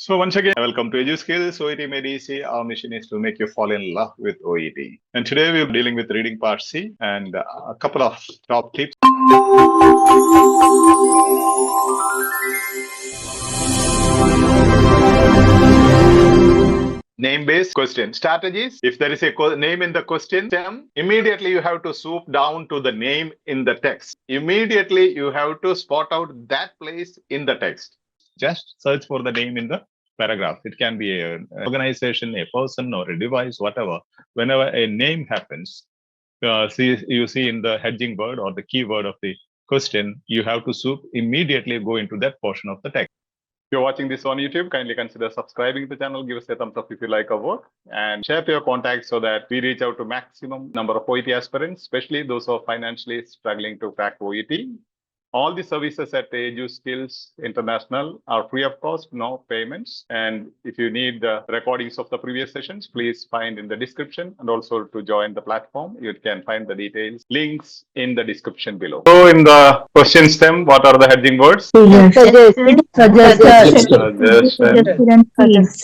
So once again, welcome to Edu Skills, OET Made Easy. Our mission is to make you fall in love with OET. And today we're dealing with reading part C and a couple of top tips. Name-based question strategies. If there is a name in the question stem, immediately you have to swoop down to the name in the text. Immediately you have to spot out that place in the text. Just search for the name in the paragraph. It can be an organization, a person, or a device, whatever. Whenever a name happens, you see in the heading word or the keyword of the question, you have to swoop immediately go into that portion of the text. If you're watching this on YouTube, kindly consider subscribing to the channel, give us a thumbs up if you like our work, and share to your contacts so that we reach out to maximum number of OET aspirants, especially those who are financially struggling to crack OET. All the services at Edu Skills International are free of cost, no payments. And if you need the recordings of the previous sessions, please find in the description. And also to join the platform, you can find the details, links in the description below. So in the question stem, what are the heading words? Suggestion,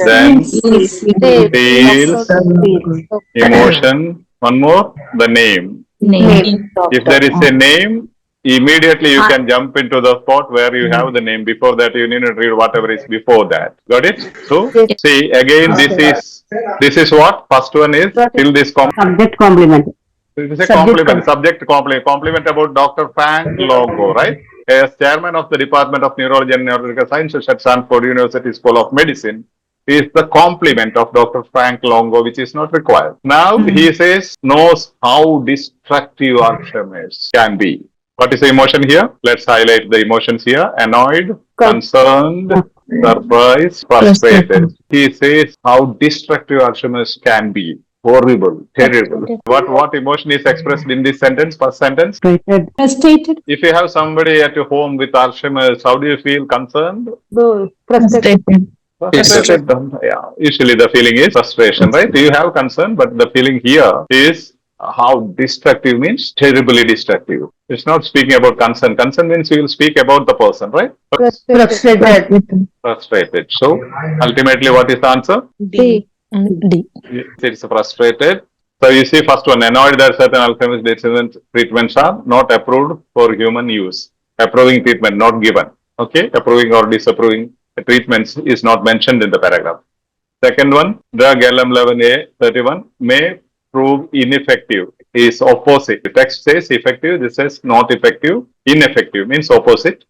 then feels, emotion. One more, the name. If there is a name, immediately you can jump into the spot where you have the name. Before that, you need to read whatever is before that. Got it? So, see, again, this is what? First one is, fill this subject complement. It is a compliment, subject compliment about Dr. Frank Longo, right? As chairman of the Department of Neurology and Neurological Sciences at Stanford University School of Medicine, is the complement of Dr. Frank Longo, which is not required. Now, he says, knows how destructive Alzheimer's can be. What is the emotion here? Let's highlight the emotions here. Annoyed, concerned, surprised, frustrated. He says how destructive Alzheimer's can be. Horrible, terrible. What emotion is expressed in this sentence, first sentence? Frustrated. If you have somebody at your home with Alzheimer's, how do you feel? Concerned? Frustrated. Yeah. Usually the feeling is frustration, right? You have concern, but the feeling here is how destructive means terribly destructive. It's not speaking about concern. Concern means you will speak about the person, right? Frustrated. So ultimately, what is the answer? D. It's frustrated. So you see, first one, annoyed that certain Alzheimer's treatments are not approved for human use. Approving treatment, not given. Okay, approving or disapproving treatments is not mentioned in the paragraph. Second one, drug LM11A31 may prove ineffective. Is opposite. The text says effective. This says not effective. Ineffective means opposite.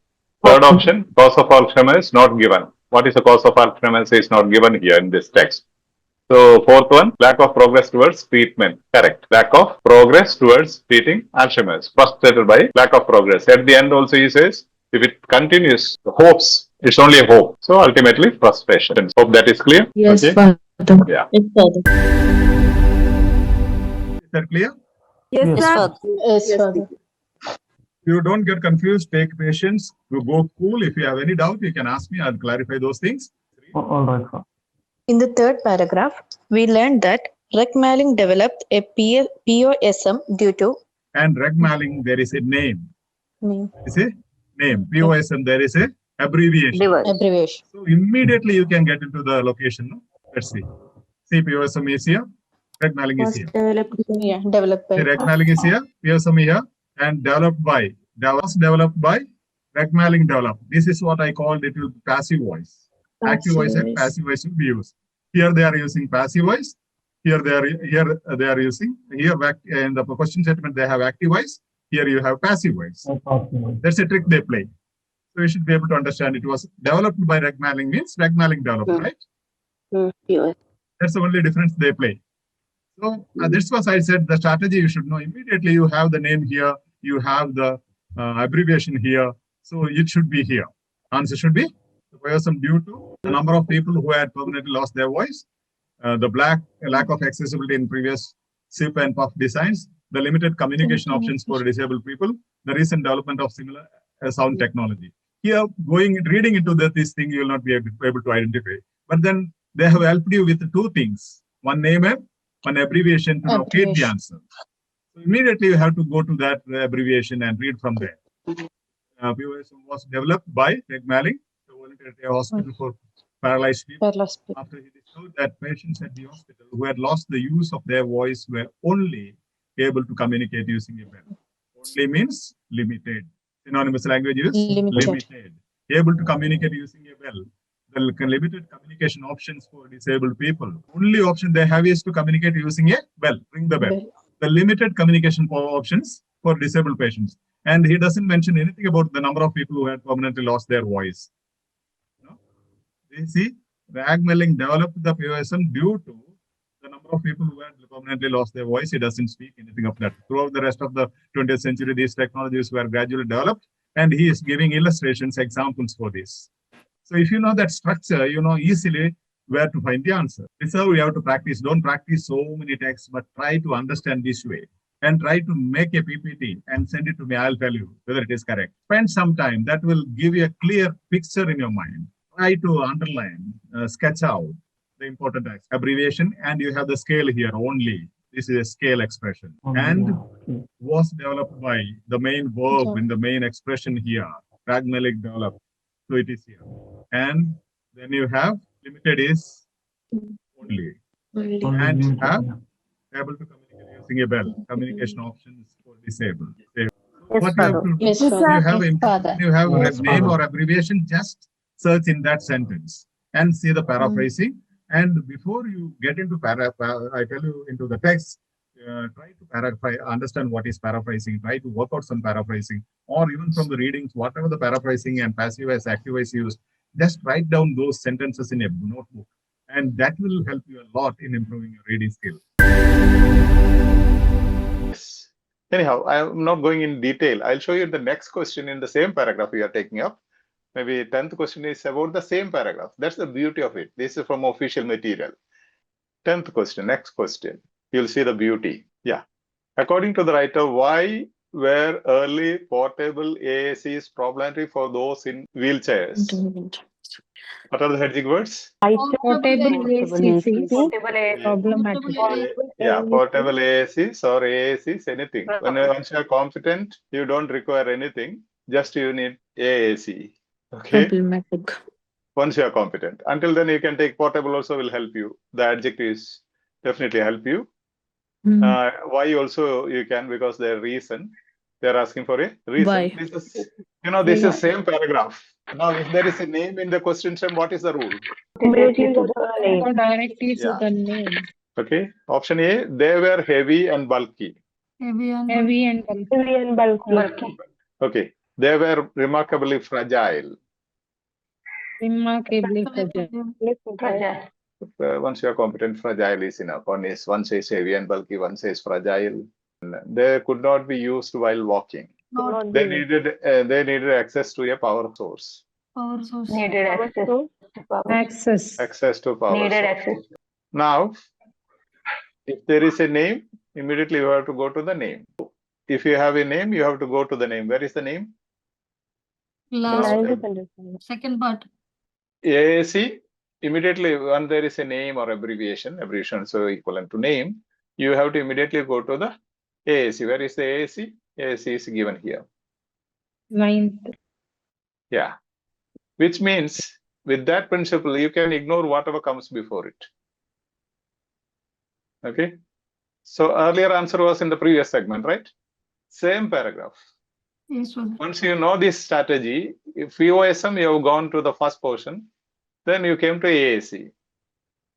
Third option, cause of Alzheimer's not given. What is the cause of Alzheimer's is not given here in this text. So fourth one, lack of progress towards treatment. Correct. Lack of progress towards treating Alzheimer's. Frustrated by lack of progress. At the end also he says, if it continues, hopes, it's only a hope. So ultimately frustration. Hope that is clear? Yes, okay. Yeah. Yes, Is that clear? Yes, Father. You don't get confused, take patience, you go cool. If you have any doubt, you can ask me, I'll clarify those things. All right, sir. In the third paragraph, we learned that Reg Malling developed a POSM due to... And Reg Malling, there is a name. Is a name. POSM, there is a abbreviation. So immediately you can get into the location. No? Let's see. See, POSM is here. Reg Malling is here. Developed by. See, Reg Malling is here. POSM here. And developed by. Was developed by. Reg Malling developed. This is what I called it with passive voice. Active voice and passive voice will be used. Here they are using passive voice. Here they are using in the question statement they have active voice. Here you have passive voice. That's a trick they play. So you should be able to understand it was developed by Reg Malling means Reg Malling developed, right? That's the only difference they play. So this was I said the strategy you should know immediately. You have the name here. You have the abbreviation here. So it should be here. Answer should be POSM due to the number of people who had permanently lost their voice, the lack of accessibility in previous SIP and PUF designs, the limited communication options for disabled people, the recent development of similar sound technology. Here, reading into this thing, you will not be able to identify. But then they have helped you with two things: one name and one abbreviation to locate the answer. So immediately you have to go to that abbreviation and read from there. POSM was developed by Reg Malling, the Hospital for paralyzed people. Paralyzed people. After he discovered that patients at the hospital who had lost the use of their voice were only able to communicate using a bell. Only means limited. Synonymous language is limited. Able to communicate using a bell. The limited communication options for disabled people. Only option they have is to communicate using a bell. Ring the bell. The limited communication options for disabled patients. And he doesn't mention anything about the number of people who had permanently lost their voice. No? You see, Ragmelling developed the POSM due to the number of people who had permanently lost their voice. He doesn't speak anything of that. Throughout the rest of the 20th century, these technologies were gradually developed, and he is giving illustrations, examples for this. So if you know that structure, you know easily where to find the answer. This is how we have to practice. Don't practice so many texts, but try to understand this way. And try to make a PPT and send it to me. I'll tell you whether it is correct. Spend some time. That will give you a clear picture in your mind. Try to underline, sketch out the important abbreviation, and you have the scale here only. This is a scale expression. And was developed by the main verb in the main expression here. Pragmatic developed. So it is here. And then you have limited is only. And you have able to communicate using a bell. Communication options for disabled. What you have to do, you have a name or abbreviation, just search in that sentence and see the paraphrasing. And before you get into I tell you into the text, try to understand what is paraphrasing, try to work out some paraphrasing, or even from the readings, whatever the paraphrasing and passive voice, active voice used, just write down those sentences in a notebook. And that will help you a lot in improving your reading skill. Yes. Anyhow, I'm not going in detail. I'll show you the next question in the same paragraph we are taking up. Maybe 10th question is about the same paragraph. That's the beauty of it. This is from official material. 10th question, next question. You'll see the beauty. Yeah. According to the writer, why were early portable AACs problematic for those in wheelchairs? What are the heading words? Portable AACs. Problematic. Yeah, portable AACs or AACs, anything. Once you are competent, you don't require anything. Just you need AAC. Okay. Problematic. Once you are competent. Until then, you can take portable also will help you. The adjectives definitely help you. Why also you can, because their reason. They're asking for a reason. Why? This is, this is same paragraph. Now, if there is a name in the question stem, what is the rule? Directly to the name. Okay. Option A, they were heavy and bulky. Heavy and bulky. Okay. They were remarkably fragile. Remarkably fragile. Once you are competent, fragile is enough. One says heavy and bulky, one says fragile. They could not be used while walking. They needed access to a power source. Needed access. Access to power source. Now, if there is a name, immediately you have to go to the name. If you have a name, you have to go to the name. Where is the name? Second part. AAC, immediately when there is a name or abbreviation so equivalent to name, you have to immediately go to the AAC. Where is the AAC? AAC is given here. 9th. Yeah. Which means with that principle, you can ignore whatever comes before it. Okay. So earlier answer was in the previous segment, right? Same paragraph. Yes, sir. Once you know this strategy, if POSM, you have gone to the first portion, then you came to AAC.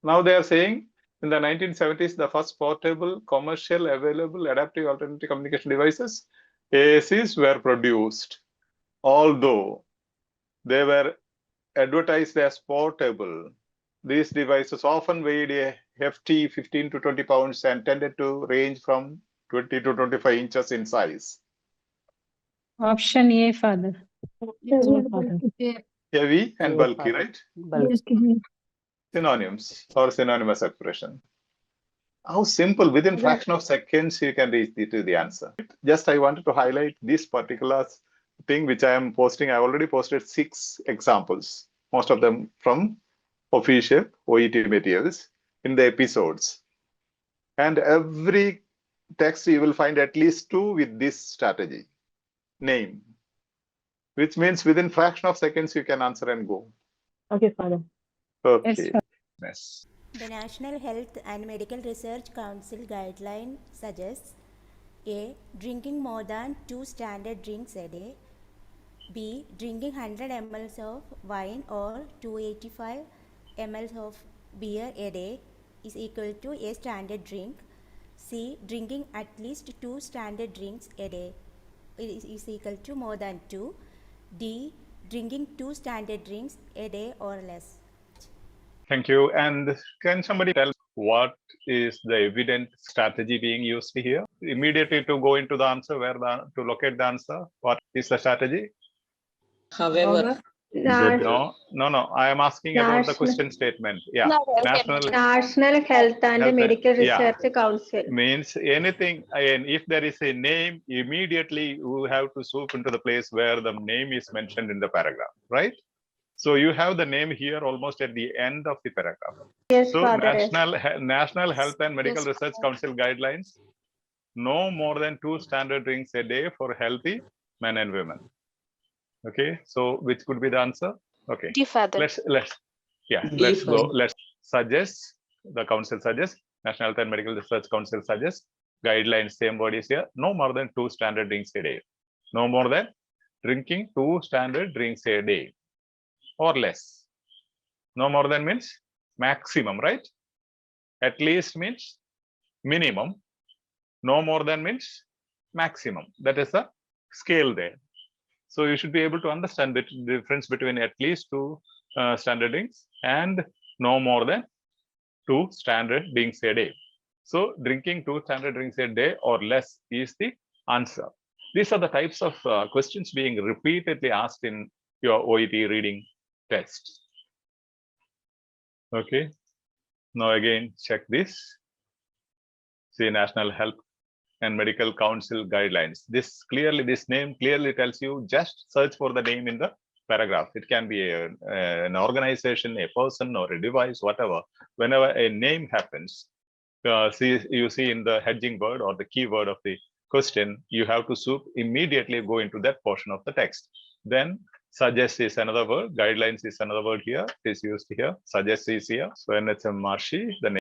Now they are saying in the 1970s, the first portable, commercial, available, adaptive alternative communication devices, AACs, were produced. Although they were advertised as portable, these devices often weighed a hefty 15 to 20 pounds and tended to range from 20 to 25 inches in size. Option A, father. Heavy and bulky, right? Synonyms or synonymous expression. How simple, within fraction of seconds, you can reach to the answer. Just I wanted to highlight this particular thing which I am posting. I already posted 6 examples, most of them from official OET materials in the episodes. And every text you will find at least 2 with this strategy. Name, which means within fraction of seconds you can answer and go. Okay, father. Okay. Father. Yes. The National Health and Medical Research Council guideline suggests A. Drinking more than 2 standard drinks a day. B. Drinking 100 ml of wine or 285 ml of beer a day is equal to a standard drink. C. Drinking at least 2 standard drinks a day is equal to more than 2. D. Drinking 2 standard drinks a day or less. Thank you. And can somebody tell what is the evident strategy being used here? Immediately to go into the answer, to locate the answer, what is the strategy? However, No. I am asking about the question statement. Yeah. National Health and Medical yeah. Research Council. Means anything, and if there is a name, immediately you have to swoop into the place where the name is mentioned in the paragraph, right? So you have the name here almost at the end of the paragraph. Yes, So Father. National Health and Medical Yes, Research Father. Council guidelines, no more than 2 standard drinks a day for healthy men and women. Okay, so which could be the answer? Okay, D, Father. let's D, go. Father. Let's suggest, the council suggests, National Health and Medical Research Council suggests, guidelines, same word is here, no more than 2 standard drinks a day. No more than drinking 2 standard drinks a day or less. No more than means maximum, right? At least means minimum. No more than means maximum. That is the scale there. So you should be able to understand the difference between at least 2 standard drinks and no more than 2 standard drinks a day. So drinking 2 standard drinks a day or less is the answer. These are the types of questions being repeatedly asked in your OET reading test. Okay. Now again, check this. See, National Health and Medical Council guidelines. This name clearly tells you just search for the name in the paragraph. It can be an organization, a person, or a device, whatever. Whenever a name happens, you see in the heading word or the keyword of the question, you have to swoop immediately go into that portion of the text. Then suggest is another word, guidelines is another word here, it is used here, suggest is here. So when it's a marshy, the name